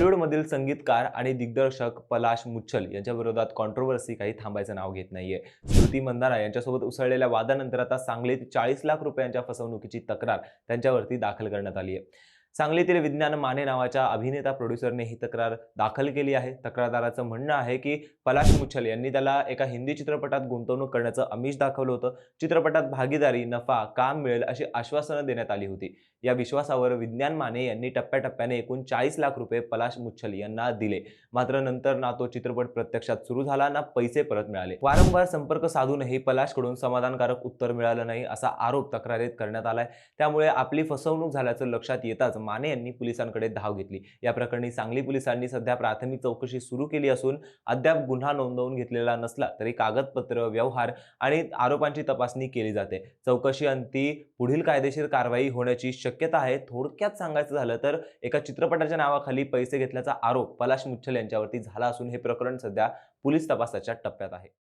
बॉलिवूडमधील संगीतकार आणि दिग्दर्शक पलाश मुच्छल यांच्या विरोधात कॉन्ट्रोव्हर्सी काही थांबायचं नाव घेत नाहीये. स्मृती मंदाना यांच्यासोबत उसळलेल्या वादानंतर आता सांगलीत 40 लाख रुपयांच्या फसवणुकीची तक्रार त्यांच्यावरती दाखल करण्यात आली आहे. सांगलीतील विज्ञान माने नावाच्या अभिनेता प्रोड्युसरने ही तक्रार दाखल केली आहे. तक्रारदाराचं म्हणणं आहे की पलाश मुच्छल यांनी त्याला एका हिंदी चित्रपटात गुंतवणूक करण्याचं आमिष दाखवलं होतं. चित्रपटात भागीदारी, नफा, काम मिळेल अशी आश्वासनं देण्यात आली होती. या विश्वासावर विज्ञान माने यांनी टप्प्याटप्प्याने एकूण 40 लाख रुपये पलाश मुच्छल यांना दिले. मात्र नंतर ना तो चित्रपट प्रत्यक्षात सुरू झाला ना पैसे परत मिळाले. वारंवार संपर्क साधूनही पलाशकडून समाधानकारक उत्तर मिळालं नाही असा आरोप तक्रारीत करण्यात आलाय. त्यामुळे आपली फसवणूक झाल्याचं लक्षात येताच माने यांनी पोलिसांकडे धाव घेतली. या प्रकरणी सांगली पोलिसांनी सध्या प्राथमिक चौकशी सुरू केली असून अद्याप गुन्हा नोंदवून घेतलेला नसला तरी कागदपत्र, व्यवहार आणि आरोपांची तपासणी केली जाते. चौकशी अंती पुढील कायदेशीर कारवाई होण्याची शक्यता आहे. थोडक्यात सांगायचं झालं तर एका चित्रपटाच्या नावाखाली पैसे घेतल्याचा आरोप पलाश मुच्छल यांच्यावरती झाला असून हे प्रकरण सध्या पोलीस तपासाच्या टप्प्यात आहे.